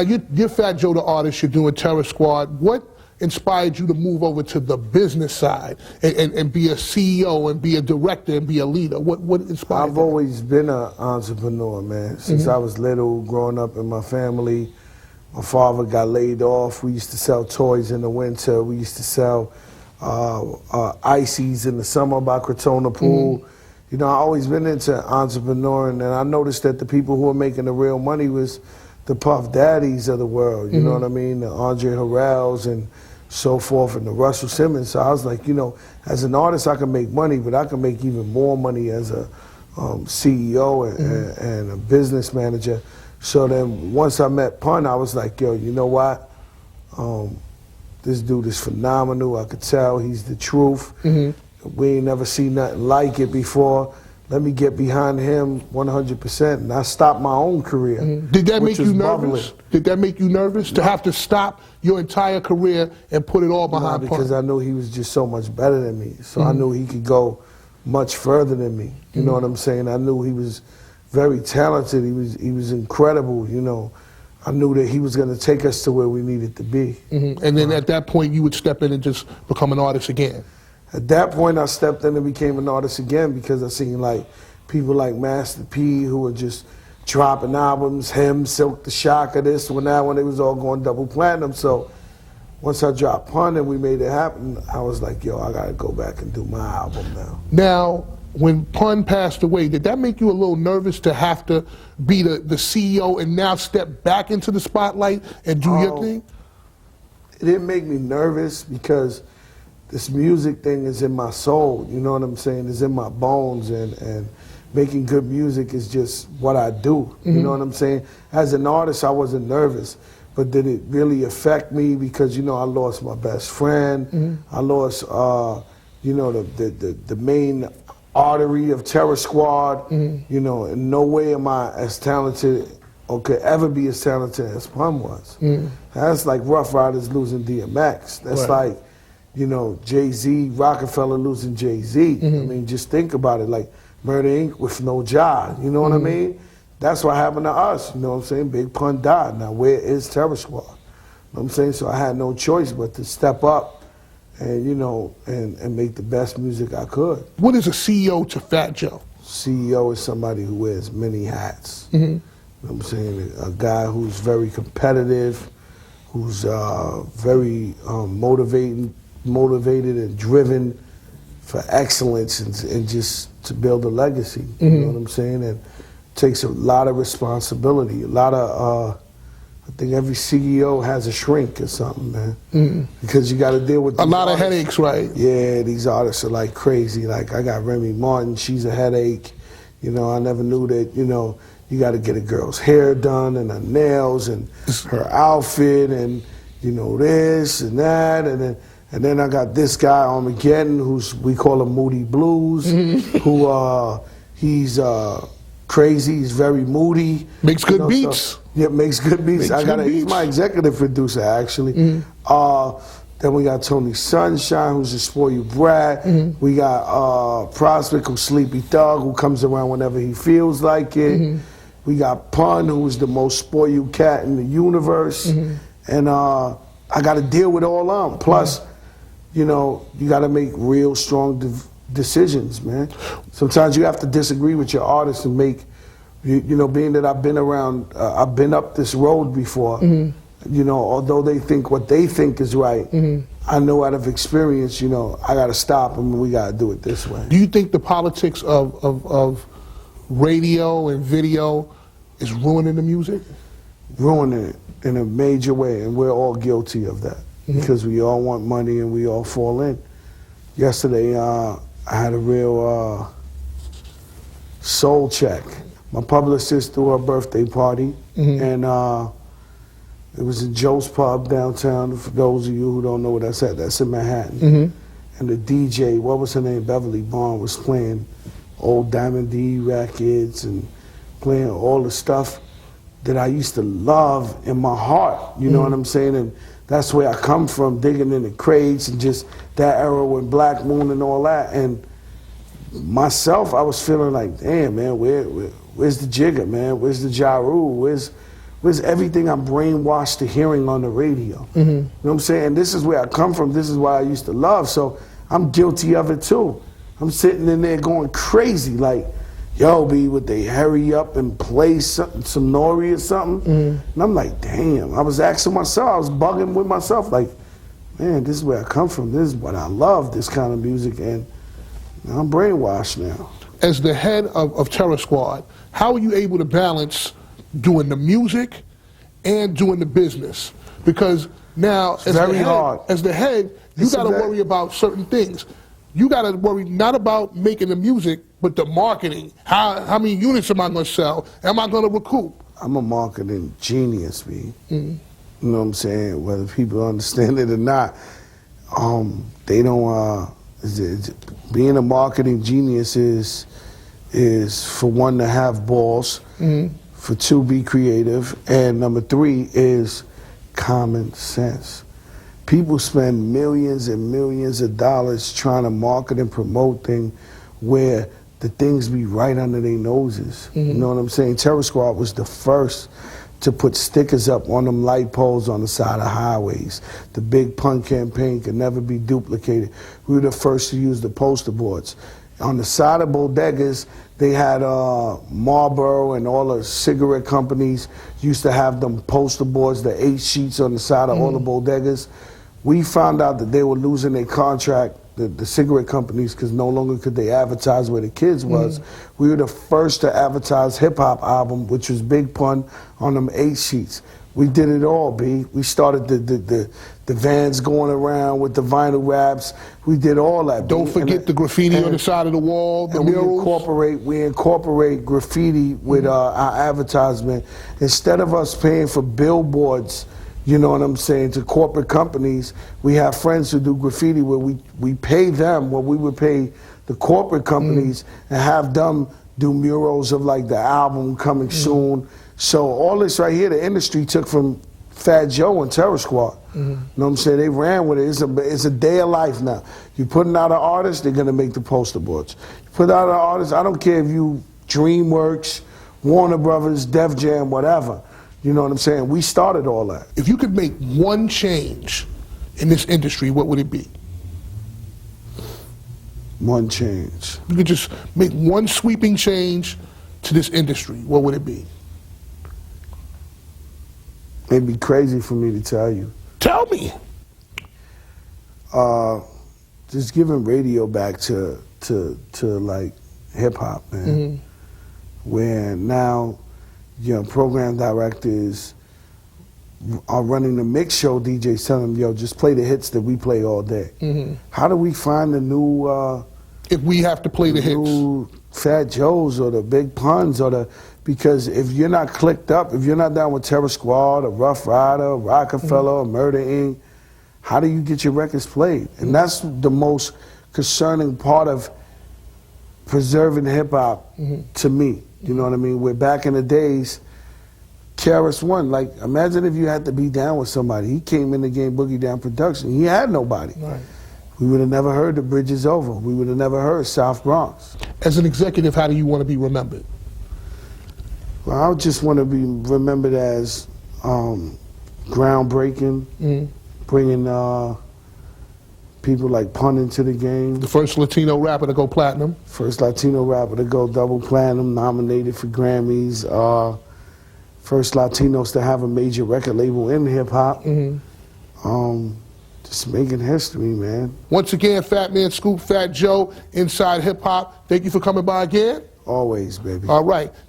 You're Fat Joe the artist, you're doing Terror Squad. What inspired you to move over to the business side and be a CEO and be a director and be a leader? What inspired I've that? always been an entrepreneur, man. Since I was little, growing up in my family, my father got laid off. We used to sell toys in the winter. We used to sell ices in the summer by Crotona Pool. You know, I always been into entrepreneuring, and I noticed that the people who were making the real money was the Puff Daddies of the world, you know what I mean? The Andre Harrells and so forth, and the Russell Simmons. So I was like, you know, as an artist, I can make money, but I can make even more money as a CEO and a business manager. So then once I met Pun, I was like, yo, you know what? This dude is phenomenal. I could tell he's the truth. We ain't never seen nothing like it before. Let me get behind him 100%, and I stopped my own career. Did that make you nervous? Did that make you nervous to have to stop your entire career and put it all behind Pun? Because I knew he was just so much better than me. So I knew he could go much further than me. You know what I'm saying? I knew he was very talented. He was incredible. You know, I knew that he was going to take us to where we needed to be. And then at that point, you would step in and just become an artist again. At that point, I stepped in and became an artist again because I seen like people like Master P who were just dropping albums, him, Silk the Shocker, this one, that one, they was all going double platinum. So once I dropped Pun and we made it happen, I was like, yo, I gotta go back and do my album now. Now, when Pun passed away, did that make you a little nervous to have to be the CEO and now step back into the spotlight and do your thing? It didn't make me nervous because this music thing is in my soul, you know what I'm saying? It's in my bones, and making good music is just what I do, you know what I'm saying? As an artist, I wasn't nervous, but did it really affect me? Because, you know, I lost my best friend, I lost, you know, the main artery of Terror Squad, you know, in no way am I as talented or could ever be as talented as Pun was. That's like Rough Riders losing DMX. That's like, you know, Jay-Z, Rockefeller losing Jay-Z. I mean, just think about it, like Murder Inc. with no job, you know what I mean? That's what happened to us, you know what I'm saying? Big Pun died. Now, where is Terror Squad? You know what I'm saying? So I had no choice but to step up and, you know, and make the best music I could. What is a CEO to Fat Joe? CEO is somebody who wears many hats. You know what I'm saying? A guy who's very competitive, who's very motivated and driven for excellence and just to build a legacy. You know what I'm saying? And it takes a lot of responsibility, a lot of, I think every CEO has a shrink or something, man. Because you got to deal with a lot artists. of headaches, right? Yeah, these artists are like crazy. Like I got Remy Martin, she's a headache. You know, I never knew that, you know, you got to get a girl's hair done and her nails and her outfit and, you know, this and that. And then I got this guy, Armageddon, we call him Moody Blues, who he's crazy, he's very moody. Makes good beats. So, yeah, makes good beats. He's my executive producer, actually. Then we got Tony Sunshine, who's a spoiled brat. We got Prospect, who's Sleepy Thug, who comes around whenever he feels like it. We got Pun, who's the most spoiled cat in the universe. And I got to deal with all of them. Plus, you know, you got to make real strong decisions, man. Sometimes you have to disagree with your artist and make, you know, being that I've been around, I've been up this road before, you know, although they think what they think is right, I know out of experience, you know, I got to stop them and we got to do it this way. Do you think the politics of radio and video is ruining the music? Ruining it in a major way, and we're all guilty of that. Because we all want money and we all fall in. Yesterday, I had a real soul check. My publicist threw her birthday party, and it was in Joe's Pub downtown. For those of you who don't know where that's at, that's in Manhattan. And the DJ, what was her name, Beverly Bond, was playing old Diamond D records and playing all the stuff that I used to love in my heart, you know what I'm saying? And that's where I come from, digging in the crates and just that era with Black Moon and all that. And myself, I was feeling like, damn, man, where's the Jigga, man? Where's the Ja Rule? Where's everything I'm brainwashed to hearing on the radio? You know what I'm saying? This is where I come from. This is what I used to love. So I'm guilty of it too. I'm sitting in there going crazy, like, yo, B, would they hurry up and play something, some Nori or something? And I'm like, damn. I was asking myself, I was bugging with myself, like, man, this is where I come from. This is what I love, this kind of music, and I'm brainwashed now. As the head of Terror Squad, how are you able to balance doing the music and doing the business? Because now, as very the head, hard. as the head, you It's got to very- worry about certain things. You got to worry not about making the music, but the marketing. How many units am I going to sell? Am I going to recoup? I'm a marketing genius, B. You know what I'm saying? Whether people understand it or not, they don't. Being a marketing genius is for one to have balls, for two be creative, and number three is common sense. People spend millions and millions of dollars trying to market and promote things where the things be right under their noses. You know what I'm saying? Terror Squad was the first to put stickers up on them light poles on the side of highways. The Big Pun campaign could never be duplicated. We were the first to use the poster boards. On the side of bodegas, they had Marlboro and all the cigarette companies used to have them poster boards, the 8 sheets on the side of all the bodegas. We found out that they were losing their contract, the cigarette companies, because no longer could they advertise where the kids was. We were the first to advertise hip-hop album, which was Big Pun, on them 8 sheets. We did it all, B. We started the vans going around with the vinyl wraps. We did all that. Don't B. forget the graffiti on the side of the wall, the And murals. we incorporate graffiti with our advertisement. Instead of us paying for billboards, you know what I'm saying, to corporate companies, we have friends who do graffiti where we pay them what we would pay the corporate companies and have them do murals of like the album coming soon. So all this right here, the industry took from Fat Joe and Terror Squad. You know what I'm saying? They ran with it. It's a day of life now. You putting out an artist, they're gonna make the poster boards. You put out an artist, I don't care if you DreamWorks, Warner Brothers, Def Jam, whatever. You know what I'm saying? We started all that. If you could make one change in this industry, what would it be? One change. You could just make one sweeping change to this industry, what would it be? It'd be crazy for me to tell you. Tell me. Just giving radio back to like hip hop, man. Where now, you know, program directors are running the mix show. DJs telling them, yo, just play the hits that we play all day. How do we find the new? If we have to play the hits. New Fat Joes or the Big Puns or because if you're not clicked up, if you're not down with Terror Squad or Rough Rider, Rockefeller, or Murder Inc., how do you get your records played? And that's the most concerning part of preserving hip hop to me. You know what I mean? Where back in the days, KRS-One, like imagine if you had to be down with somebody. He came in the game, Boogie Down Production. He had nobody. Right. We would have never heard The Bridge Is Over. We would have never heard South Bronx. As an executive, how do you want to be remembered? Well, I just want to be remembered as groundbreaking, bringing people like Pun into the game. The first Latino rapper to go platinum. First Latino rapper to go double platinum, nominated for Grammys. First Latinos to have a major record label in hip hop. Just making history, man. Once again, Fat Man Scoop, Fat Joe, Inside Hip Hop. Thank you for coming by again. Always, baby. All right. There